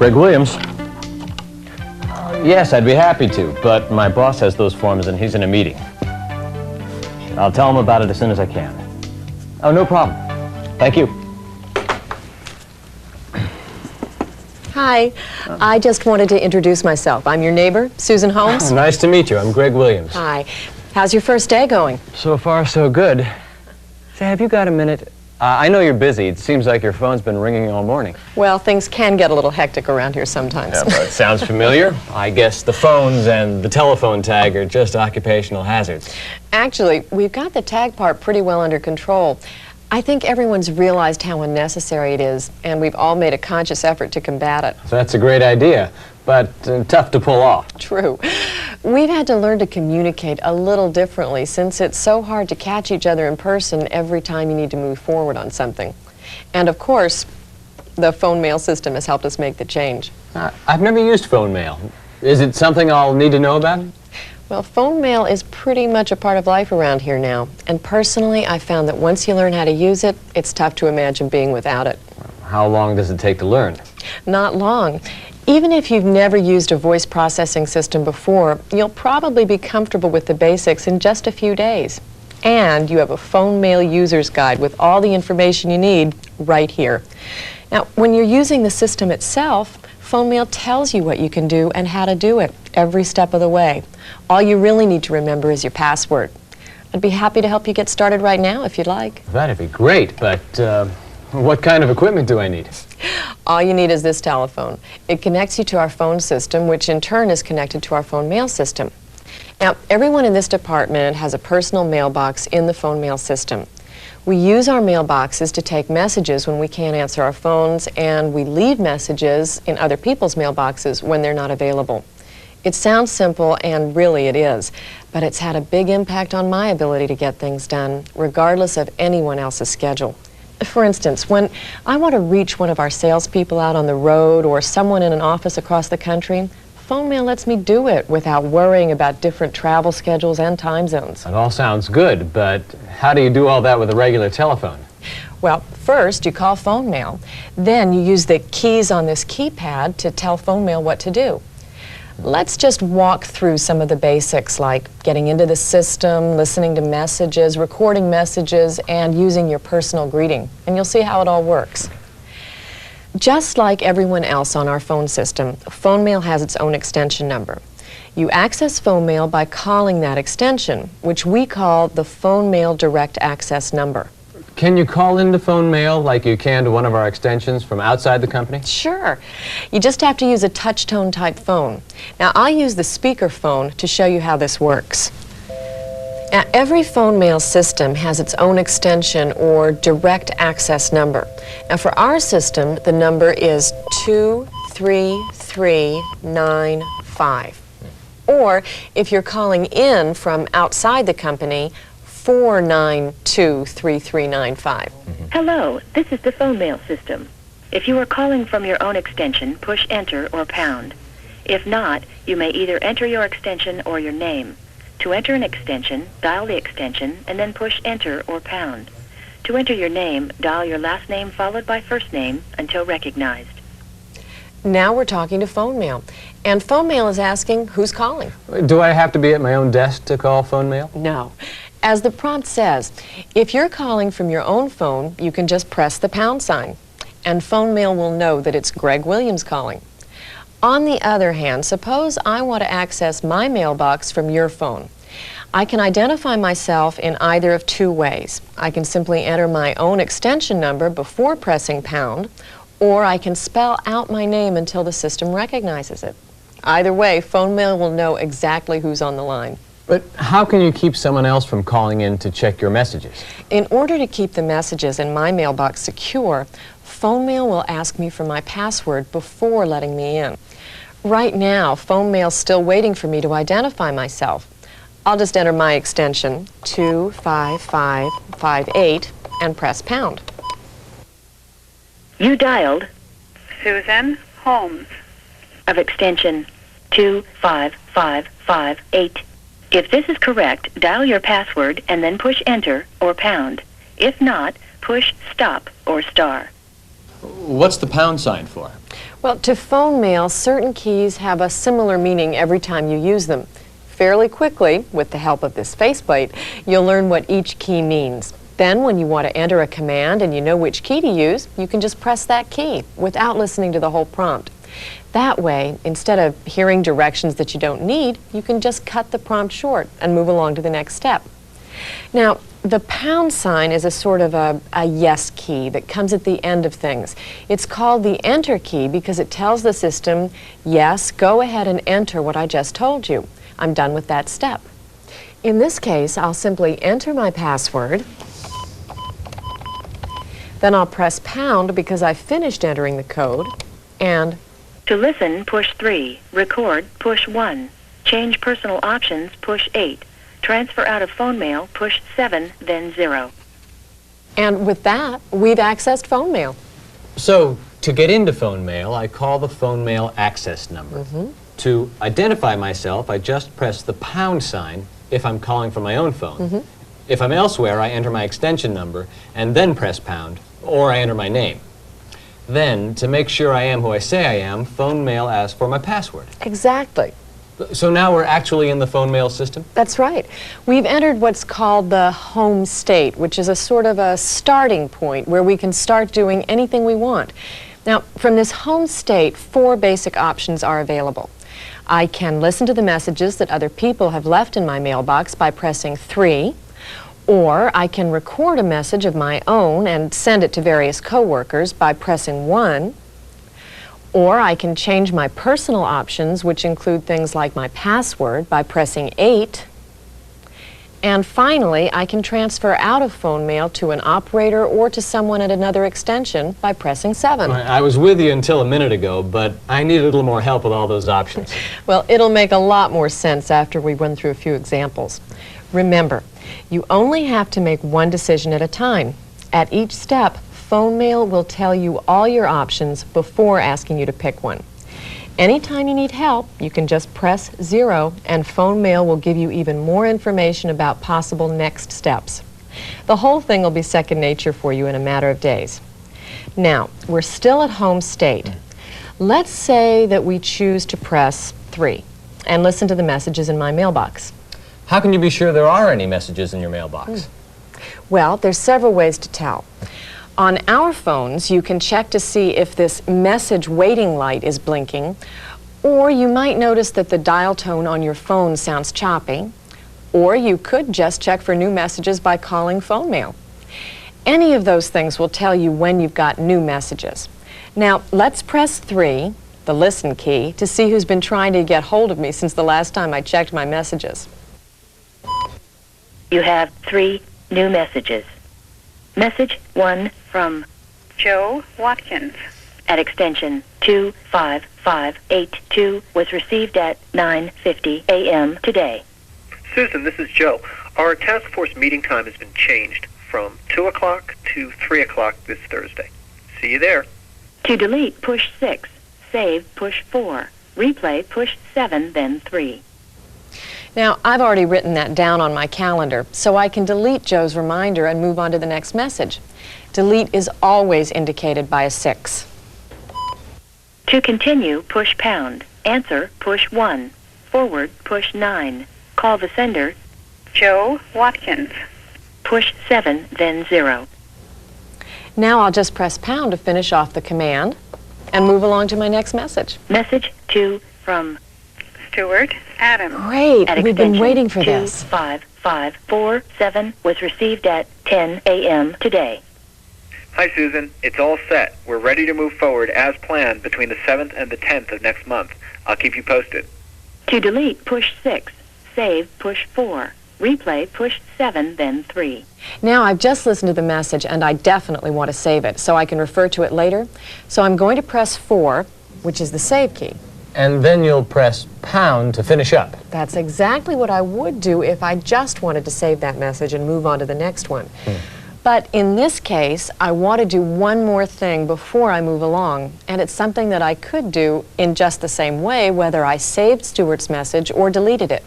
Greg Williams. Yes, I'd be happy to, but my boss has those forms and he's in a meeting. I'll tell him about it as soon as I can. Oh, no problem. Thank you. Hi. I just wanted to introduce myself. I'm your neighbor, Susan Holmes. Nice to meet you. I'm Greg Williams. Hi. How's your first day going? So far, so good. Say, have you got a minute? I know you're busy. It seems like your phone's been ringing all morning. Well, things can get a little hectic around here sometimes. Yeah, well, it sounds familiar. I guess the phones and the telephone tag are just occupational hazards. Actually, we've got the tag part pretty well under control. I think everyone's realized how unnecessary it is, and we've all made a conscious effort to combat it. That's a great idea, but tough to pull off. True. We've had to learn to communicate a little differently since it's so hard to catch each other in person every time you need to move forward on something. And of course, the phone mail system has helped us make the change. I've never used phone mail. Is it something I'll need to know about? Well, phone mail is pretty much a part of life around here now. And personally, I found that once you learn how to use it, it's tough to imagine being without it. How long does it take to learn? Not long. Even if you've never used a voice processing system before, you'll probably be comfortable with the basics in just a few days. And you have a phone mail user's guide with all the information you need right here. Now, when you're using the system itself, phone mail tells you what you can do and how to do it every step of the way. All you really need to remember is your password. I'd be happy to help you get started right now if you'd like. That'd be great, but what kind of equipment do I need? All you need is this telephone. It connects you to our phone system, which in turn is connected to our phone mail system. Now, everyone in this department has a personal mailbox in the phone mail system. We use our mailboxes to take messages when we can't answer our phones, and we leave messages in other people's mailboxes when they're not available. It sounds simple, and really it is, but it's had a big impact on my ability to get things done, regardless of anyone else's schedule. For instance, when I want to reach one of our salespeople out on the road or someone in an office across the country, phone mail lets me do it without worrying about different travel schedules and time zones. That all sounds good, but how do you do all that with a regular telephone? Well, first you call phone mail, then you use the keys on this keypad to tell phone mail what to do. Let's just walk through some of the basics, like getting into the system, listening to messages, recording messages, and using your personal greeting, and you'll see how it all works. Just like everyone else on our phone system, phone mail has its own extension number. You access phone mail by calling that extension, which we call the phone mail direct access number. Can you call into phone mail like you can to one of our extensions from outside the company? Sure. You just have to use a touch-tone type phone. Now, I'll use the speaker phone to show you how this works. Now, every phone mail system has its own extension or direct access number. Now, for our system, the number is 23395. Or, if you're calling in from outside the company, 4923395. Hello, this is the phone mail system. If you are calling from your own extension, push enter or pound. If not, you may either enter your extension or your name. To enter an extension, dial the extension and then push enter or pound. To enter your name, dial your last name followed by first name until recognized. Now we're talking to phone mail. And phone mail is asking, who's calling? Do I have to be at my own desk to call phone mail? No. As the prompt says, if you're calling from your own phone, you can just press the pound sign, and phone mail will know that it's Greg Williams calling. On the other hand, suppose I want to access my mailbox from your phone. I can identify myself in either of two ways. I can simply enter my own extension number before pressing pound, or I can spell out my name until the system recognizes it. Either way, phone mail will know exactly who's on the line. But how can you keep someone else from calling in to check your messages? In order to keep the messages in my mailbox secure, phone mail will ask me for my password before letting me in. Right now, phone mail's still waiting for me to identify myself. I'll just enter my extension, 25558, and press pound. You dialed Susan Holmes. of extension 25558. If this is correct, dial your password and then push enter or pound. If not, push stop or star. What's the pound sign for? Well, to phone mail, certain keys have a similar meaning every time you use them. Fairly quickly, with the help of this faceplate, you'll learn what each key means. Then, when you want to enter a command and you know which key to use, you can just press that key without listening to the whole prompt. That way, instead of hearing directions that you don't need, you can just cut the prompt short and move along to the next step. Now, the pound sign is a sort of a yes key that comes at the end of things. It's called the enter key because it tells the system, yes, go ahead and enter what I just told you. I'm done with that step. In this case, I'll simply enter my password. Then I'll press pound because I finished entering the code, and To listen, push 3. Record, push 1. Change personal options, push 8. Transfer out of phone mail, push 7, then 0. And with that, we've accessed phone mail. So, to get into phone mail, I call the phone mail access number. To identify myself, I just press the pound sign if I'm calling from my own phone. If I'm elsewhere, I enter my extension number and then press pound, or I enter my name. Then, to make sure I am who I say I am, phone mail asks for my password. Exactly. So now we're actually in the phone mail system? That's right. We've entered what's called the home state, which is a sort of a starting point where we can start doing anything we want. Now, from this home state, 4 basic options are available. I can listen to the messages that other people have left in my mailbox by pressing 3, or I can record a message of my own and send it to various coworkers by pressing 1, or I can change my personal options, which include things like my password, by pressing 8. And finally, I can transfer out of phone mail to an operator or to someone at another extension by pressing 7. I was with you until a minute ago, but I need a little more help with all those options. Well, it'll make a lot more sense after we run through a few examples. Remember, you only have to make one decision at a time. At each step, phone mail will tell you all your options before asking you to pick one. Anytime you need help, you can just press 0 and phone mail will give you even more information about possible next steps. The whole thing will be second nature for you in a matter of days. Now, we're still at home state. Let's say that we choose to press 3 and listen to the messages in my mailbox. How can you be sure there are any messages in your mailbox? Well, there's several ways to tell. On our phones, you can check to see if this message waiting light is blinking, or you might notice that the dial tone on your phone sounds choppy, or you could just check for new messages by calling phone mail. Any of those things will tell you when you've got new messages. Now, let's press 3, the listen key, to see who's been trying to get hold of me since the last time I checked my messages. You have 3 new messages. Message 1 from Joe Watkins. at extension 25582 was received at 9:50 a.m. today. Susan, this is Joe. Our task force meeting time has been changed from 2 o'clock to 3 o'clock this Thursday. See you there. To delete, push 6. Save, push 4. Replay, push 7, then 3. Now, I've already written that down on my calendar, so I can delete Joe's reminder and move on to the next message. Delete is always indicated by a 6. To continue, push pound. Answer, push 1. Forward, push 9. Call the sender, Joe Watkins. push 7, then 0. Now I'll just press pound to finish off the command and move along to my next message. Message 2 from Stuart Adams. Great, at we've been extension waiting for this. 25547 was received at 10 a.m. today. Hi, Susan. It's all set. We're ready to move forward as planned between the 7th and the 10th of next month. I'll keep you posted. To delete, push 6. Save, push 4. Replay, push 7, then 3. Now I've just listened to the message and I definitely want to save it so I can refer to it later. So I'm going to press 4, which is the save key. And then you'll press pound to finish up. That's exactly what I would do if I just wanted to save that message and move on to the next one. But in this case, I want to do one more thing before I move along, and it's something that I could do in just the same way whether I saved Stuart's message or deleted it.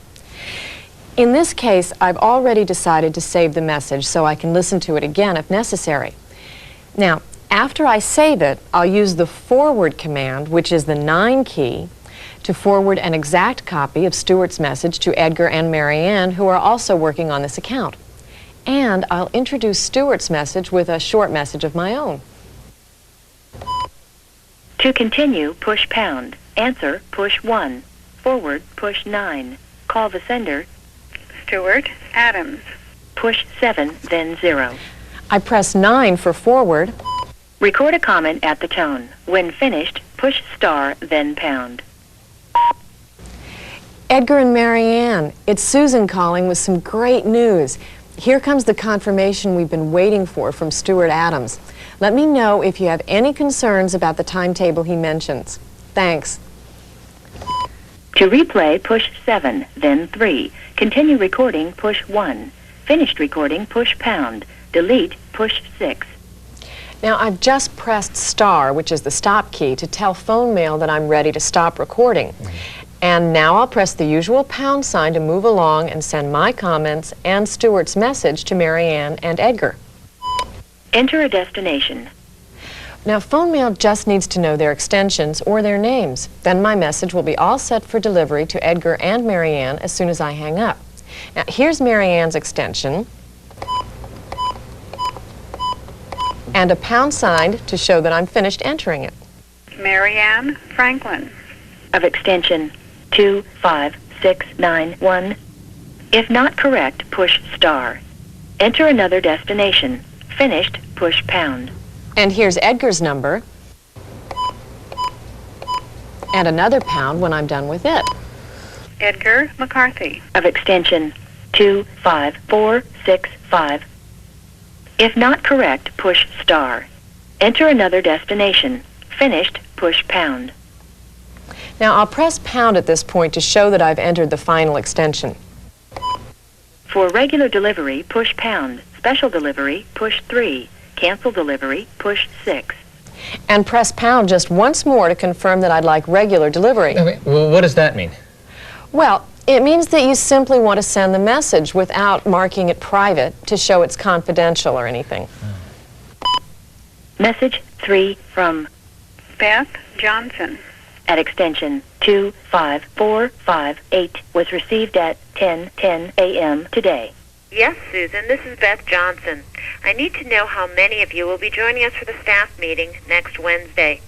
In this case, I've already decided to save the message so I can listen to it again if necessary. Now, After I save it, I'll use the forward command, which is the 9 key, to forward an exact copy of Stuart's message to Edgar and Marianne, who are also working on this account. And I'll introduce Stuart's message with a short message of my own. To continue, push pound. Answer, push 1. Forward, push 9. Call the sender, Stuart Adams. push 7, then 0. I press 9 for forward. Record a comment at the tone. When finished, push star, then pound. Edgar and Marianne, it's Susan calling with some great news. Here comes the confirmation we've been waiting for from Stuart Adams. Let me know if you have any concerns about the timetable he mentions. Thanks. To replay, push 7, then 3. Continue recording, push 1. Finished recording, push pound. Delete, push 6. Now, I've just pressed star, which is the stop key, to tell phone mail that I'm ready to stop recording. And now I'll press the usual pound sign to move along and send my comments and Stuart's message to Marianne and Edgar. Enter a destination. Now, phone mail just needs to know their extensions or their names. Then my message will be all set for delivery to Edgar and Marianne as soon as I hang up. Now, here's Marianne's extension, and a pound sign to show that I'm finished entering it. Marianne Franklin. Of extension 25691. If not correct, push star. Enter another destination. Finished, push pound. And here's Edgar's number, and another pound when I'm done with it. Edgar McCarthy. Of extension 25465. If not correct, push star. Enter another destination. Finished, push pound. Now, I'll press pound at this point to show that I've entered the final extension. For regular delivery, push pound. Special delivery, push 3. Cancel delivery, push 6. And press pound just once more to confirm that I'd like regular delivery. Okay, well, what does that mean? Well, it means that you simply want to send the message without marking it private to show it's confidential or anything. Message 3 from Beth Johnson. at extension 25458 was received at 10:10 a.m. today. Yes, Susan, this is Beth Johnson. I need to know how many of you will be joining us for the staff meeting next Wednesday.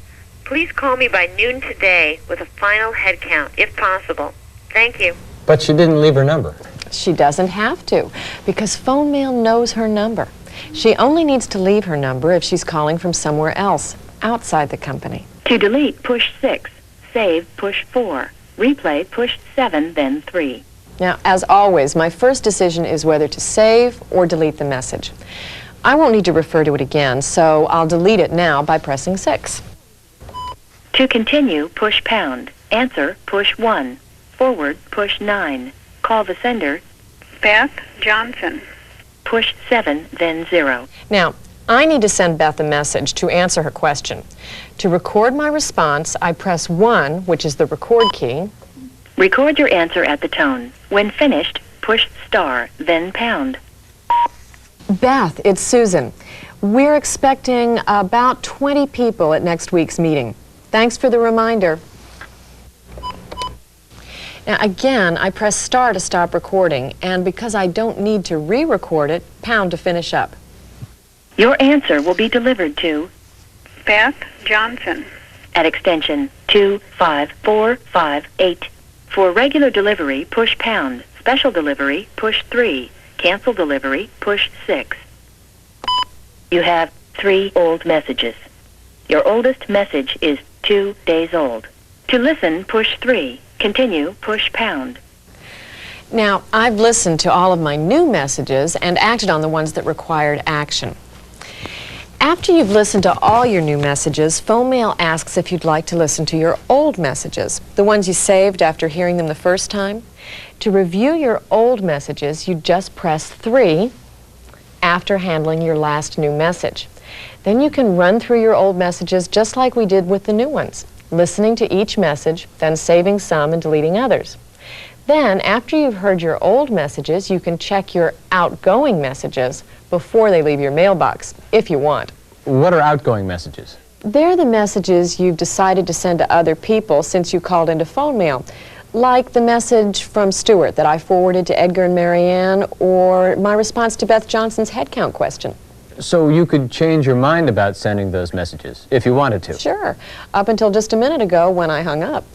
Please call me by noon today with a final head count, if possible. Thank you. But she didn't leave her number. She doesn't have to, because phone mail knows her number. She only needs to leave her number if she's calling from somewhere else, outside the company. To delete, push 6. Save, push 4. Replay, push 7, then 3. Now, as always, my first decision is whether to save or delete the message. I won't need to refer to it again, so I'll delete it now by pressing 6. To continue, push pound. Answer, push 1. Forward, push 9. Call the sender, Beth Johnson. push 7, then 0. Now, I need to send Beth a message to answer her question. To record my response, I press 1, which is the record key. Record your answer at the tone. When finished, push star, then pound. Beth, it's Susan. We're expecting about 20 people at next week's meeting. Thanks for the reminder. Now, again, I press star to stop recording, and because I don't need to re-record it, pound to finish up. Your answer will be delivered to Beth Johnson. at extension 25458. For regular delivery, push pound. Special delivery, push 3. Cancel delivery, push 6. You have 3 old messages. Your oldest message is 2 days old. To listen, push 3. Continue, push pound. Now, I've listened to all of my new messages and acted on the ones that required action. After you've listened to all your new messages, phone mail asks if you'd like to listen to your old messages, the ones you saved after hearing them the first time. To review your old messages, you just press 3 after handling your last new message. Then you can run through your old messages just like we did with the new ones, listening to each message, then saving some and deleting others. Then, after you've heard your old messages, you can check your outgoing messages before they leave your mailbox, if you want. What are outgoing messages? They're the messages you've decided to send to other people since you called into phone mail. Like the message from Stuart that I forwarded to Edgar and Marianne, or my response to Beth Johnson's head count question. So you could change your mind about sending those messages, if you wanted to. Sure, up until just a minute ago when I hung up.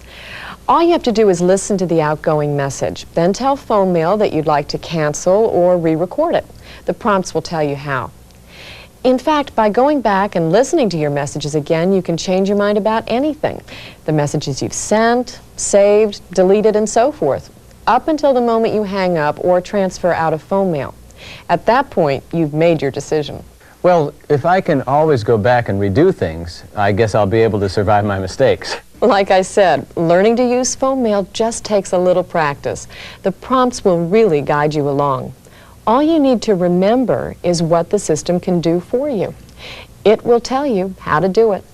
All you have to do is listen to the outgoing message, then tell phone mail that you'd like to cancel or re-record it. The prompts will tell you how. In fact, by going back and listening to your messages again, you can change your mind about anything. The messages you've sent, saved, deleted, and so forth, up until the moment you hang up or transfer out of phone mail. At that point, you've made your decision. Well, if I can always go back and redo things, I guess I'll be able to survive my mistakes. Like I said, learning to use phone mail just takes a little practice. The prompts will really guide you along. All you need to remember is what the system can do for you. It will tell you how to do it.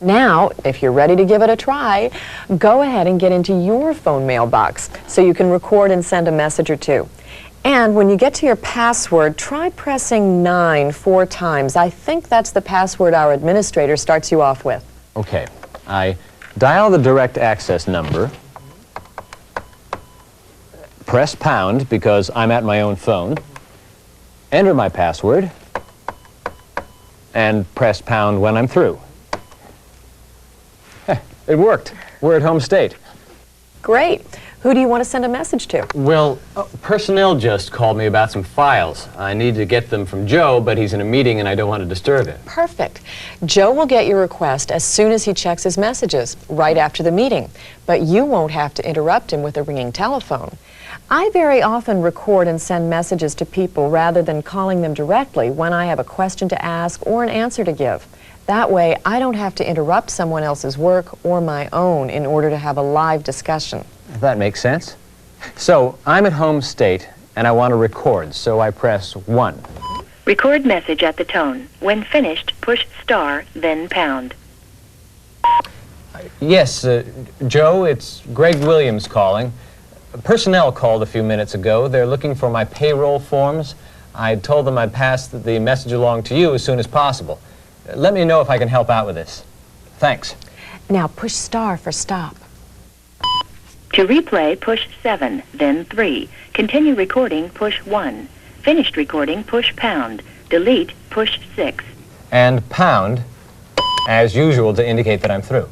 Now, if you're ready to give it a try, go ahead and get into your phone mailbox so you can record and send a message or two. And when you get to your password, try pressing 9 4 times. I think that's the password our administrator starts you off with. Okay, I dial the direct access number, press pound because I'm at my own phone, enter my password, and press pound when I'm through. It worked. We're at home state. Great. Who do you want to send a message to? Well, personnel just called me about some files. I need to get them from Joe, but he's in a meeting and I don't want to disturb him. Perfect. Joe will get your request as soon as he checks his messages, right after the meeting. But you won't have to interrupt him with a ringing telephone. I very often record and send messages to people rather than calling them directly when I have a question to ask or an answer to give. That way, I don't have to interrupt someone else's work or my own in order to have a live discussion. That makes sense. So, I'm at home state and I want to record, so I press 1. Record message at the tone. When finished, push star, then pound. Yes, Joe, it's Greg Williams calling. Personnel called a few minutes ago. They're looking for my payroll forms. I told them I'd pass the message along to you as soon as possible. Let me know if I can help out with this. Thanks. Now push star for stop. To replay, push 7, then 3. Continue recording, push 1. Finished recording, push pound. Delete, push 6. And pound, as usual, to indicate that I'm through.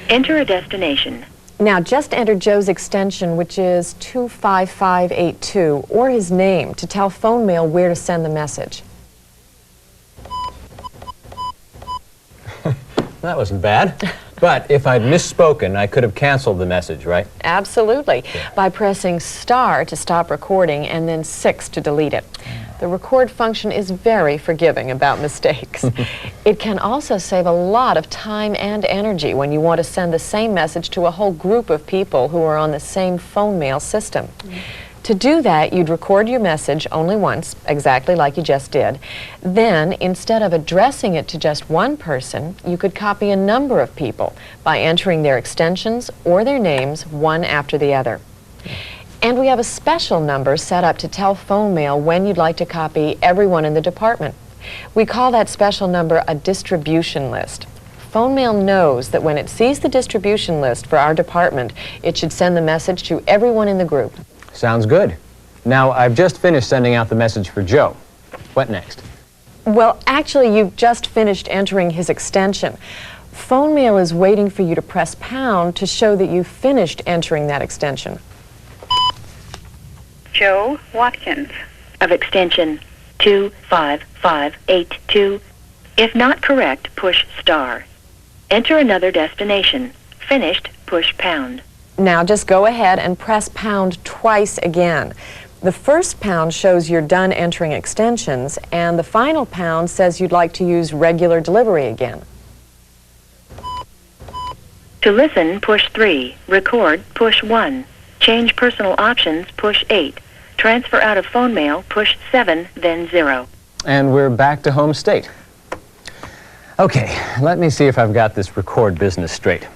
Enter a destination. Now just enter Joe's extension, which is 25582, or his name, to tell phone mail where to send the message. That wasn't bad. But if I'd misspoken, I could have canceled the message, right? Absolutely, by pressing star to stop recording and then 6 to delete it. The record function is very forgiving about mistakes. It can also save a lot of time and energy when you want to send the same message to a whole group of people who are on the same phone mail system. To do that, you'd record your message only once, exactly like you just did. Then, instead of addressing it to just one person, you could copy a number of people by entering their extensions or their names one after the other. And we have a special number set up to tell phone mail when you'd like to copy everyone in the department. We call that special number a distribution list. Phone mail knows that when it sees the distribution list for our department, it should send the message to everyone in the group. Sounds good. Now, I've just finished sending out the message for Joe. What next? Well, actually, you've just finished entering his extension. Phone mail is waiting for you to press pound to show that you've finished entering that extension. Joe Watkins. Of extension 25582. If not correct, push star. Enter another destination. Finished, push pound. Now just go ahead and press pound twice again. The first pound shows you're done entering extensions, and the final pound says you'd like to use regular delivery again. To listen, push 3. Record, push 1. Change personal options, push 8. Transfer out of phone mail, push 7, then 0. And we're back to home state. Okay, let me see if I've got this record business straight.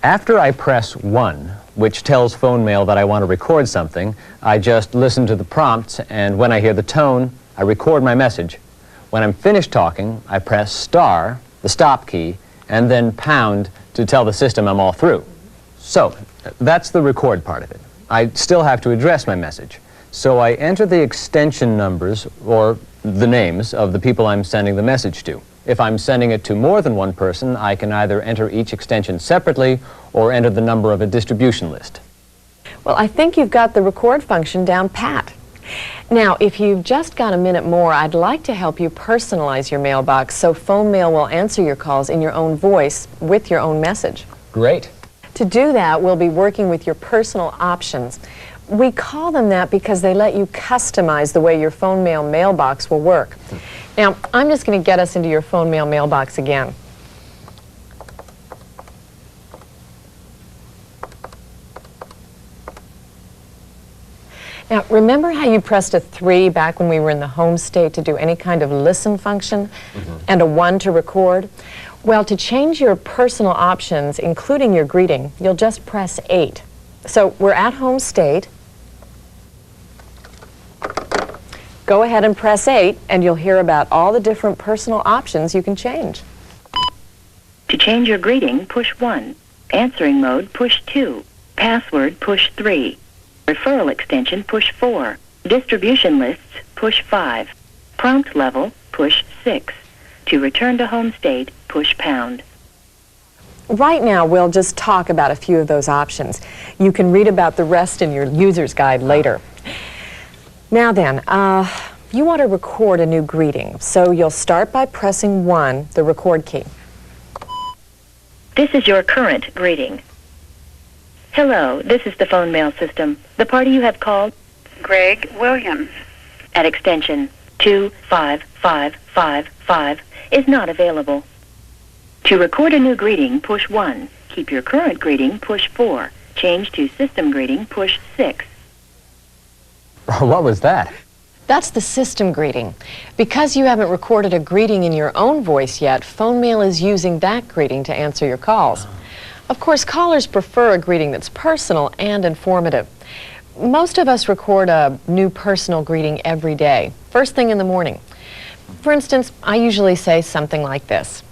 After I press 1, which tells phone mail that I want to record something, I just listen to the prompts, and when I hear the tone, I record my message. When I'm finished talking, I press star, the stop key, and then pound to tell the system I'm all through. So, that's the record part of it. I still have to address my message. So I enter the extension numbers, or the names, of the people I'm sending the message to. If I'm sending it to more than one person, I can either enter each extension separately or enter the number of a distribution list. Well, I think you've got the record function down pat. Now, if you've just got a minute more, I'd like to help you personalize your mailbox so phone mail will answer your calls in your own voice with your own message. Great. To do that, we'll be working with your personal options. We call them that because they let you customize the way your phone mail mailbox will work. Now, I'm just going to get us into your phone mail mailbox again. Now, remember how you pressed a 3 back when we were in the home state to do any kind of listen function, and a 1 to record? Well, to change your personal options, including your greeting, you'll just press 8. So we're at home state. Go ahead and press 8, and you'll hear about all the different personal options you can change. To change your greeting, push 1. Answering mode, push 2. Password, push 3. Referral extension, push 4. Distribution lists, push 5. Prompt level, push 6. To return to home state, push pound. Right now, we'll just talk about a few of those options. You can read about the rest in your user's guide later. Now then, you want to record a new greeting, so you'll start by pressing 1, the record key. This is your current greeting. Hello, this is the phone mail system. The party you have called Greg Williams. at extension 25555 is not available. To record a new greeting, push 1. Keep your current greeting, push 4. Change to system greeting, push 6. What was that? That's the system greeting. Because you haven't recorded a greeting in your own voice yet, phone mail is using that greeting to answer your calls. Of course, callers prefer a greeting that's personal and informative. Most of us record a new personal greeting every day, first thing in the morning. For instance, I usually say something like this.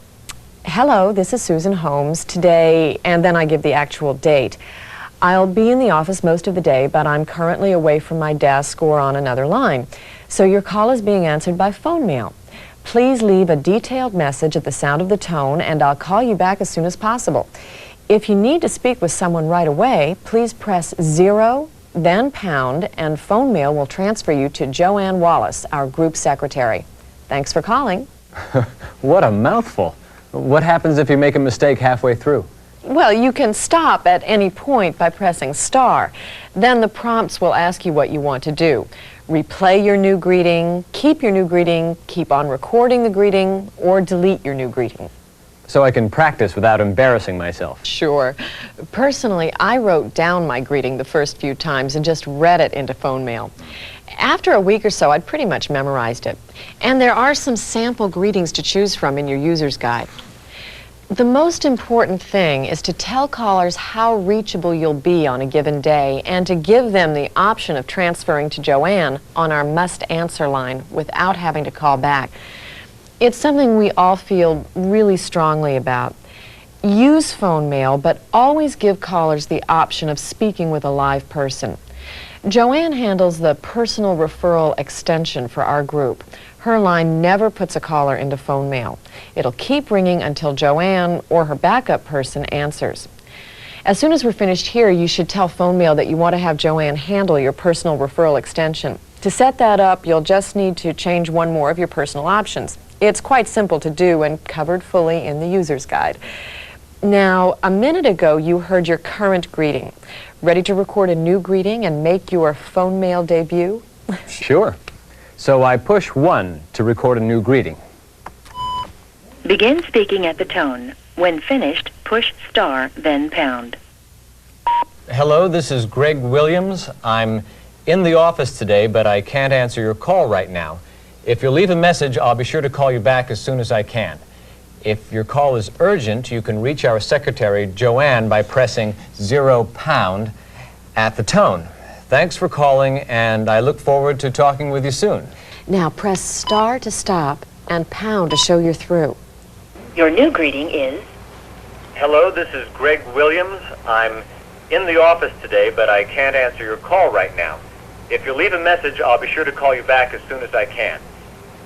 Hello, this is Susan Holmes. Today, and then I give the actual date. I'll be in the office most of the day, but I'm currently away from my desk or on another line. So your call is being answered by phone mail. Please leave a detailed message at the sound of the tone, and I'll call you back as soon as possible. If you need to speak with someone right away, please press 0, then pound, and phone mail will transfer you to Joanne Wallace, our group secretary. Thanks for calling. What a mouthful. What happens if you make a mistake halfway through? Well, you can stop at any point by pressing star. Then the prompts will ask you what you want to do. Replay your new greeting, keep your new greeting, keep on recording the greeting, or delete your new greeting. So I can practice without embarrassing myself. Sure. Personally, I wrote down my greeting the first few times and just read it into phone mail. After a week or so, I'd pretty much memorized it. And there are some sample greetings to choose from in your user's guide. The most important thing is to tell callers how reachable you'll be on a given day and to give them the option of transferring to Joanne on our must-answer line without having to call back. It's something we all feel really strongly about. Use phone mail, but always give callers the option of speaking with a live person. Joanne handles the personal referral extension for our group. Her line never puts a caller into phone mail. It'll keep ringing until Joanne or her backup person answers. As soon as we're finished here, you should tell phone mail that you want to have Joanne handle your personal referral extension. To set that up, you'll just need to change one more of your personal options. It's quite simple to do and covered fully in the user's guide. Now, a minute ago, you heard your current greeting. Ready to record a new greeting and make your phone mail debut? Sure. So I push 1 to record a new greeting. Begin speaking at the tone. When finished, push star, then pound. Hello, this is Greg Williams. I'm in the office today, but I can't answer your call right now. If you'll leave a message, I'll be sure to call you back as soon as I can. If your call is urgent, you can reach our secretary, Joanne, by pressing £0 at the tone. Thanks for calling, and I look forward to talking with you soon. Now press star to stop and pound to show you're through. Your new greeting is, Hello, this is Greg Williams. I'm in the office today, but I can't answer your call right now. If you'll leave a message, I'll be sure to call you back as soon as I can.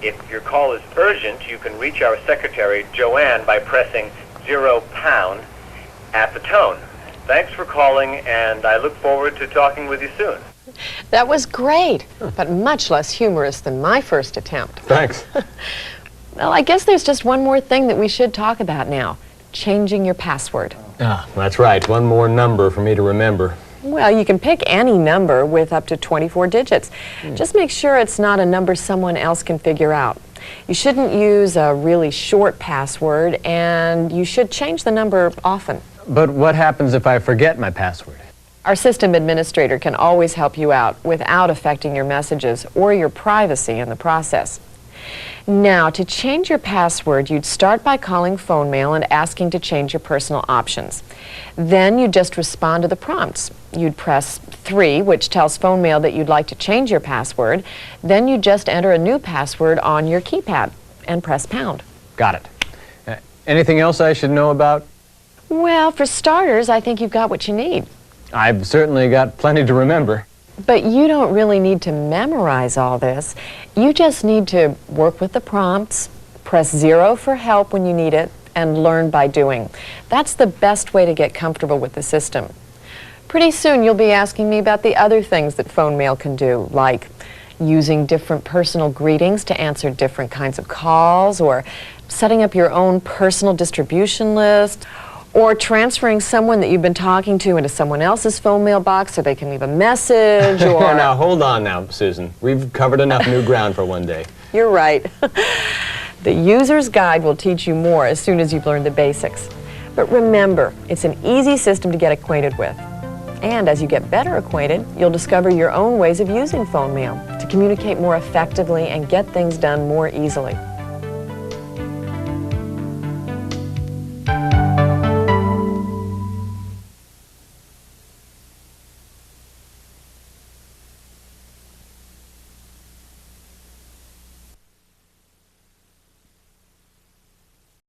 If your call is urgent, you can reach our secretary, Joanne, by pressing £0 at the tone. Thanks for calling, and I look forward to talking with you soon. That was great, but much less humorous than my first attempt. Thanks. Well, I guess there's just one more thing that we should talk about now. Changing your password. Ah, that's right. One more number for me to remember. Well, you can pick any number with up to 24 digits. Just make sure it's not a number someone else can figure out. You shouldn't use a really short password, and you should change the number often. But what happens if I forget my password? Our system administrator can always help you out without affecting your messages or your privacy in the process. Now, to change your password, you'd start by calling phone mail and asking to change your personal options. Then you'd just respond to the prompts. You'd press 3, which tells phone mail that you'd like to change your password. Then you'd just enter a new password on your keypad and press pound. Got it. Anything else I should know about? Well, for starters, I think you've got what you need. I've certainly got plenty to remember. But you don't really need to memorize all this. You just need to work with the prompts, press 0 for help when you need it, and learn by doing. That's the best way to get comfortable with the system. Pretty soon you'll be asking me about the other things that phone mail can do, like using different personal greetings to answer different kinds of calls, or setting up your own personal distribution list, or transferring someone that you've been talking to into someone else's phone mailbox so they can leave a message, or... Now, hold on now, Susan. We've covered enough new ground for one day. You're right. The user's guide will teach you more as soon as you've learned the basics. But remember, it's an easy system to get acquainted with. And as you get better acquainted, you'll discover your own ways of using phone mail to communicate more effectively and get things done more easily.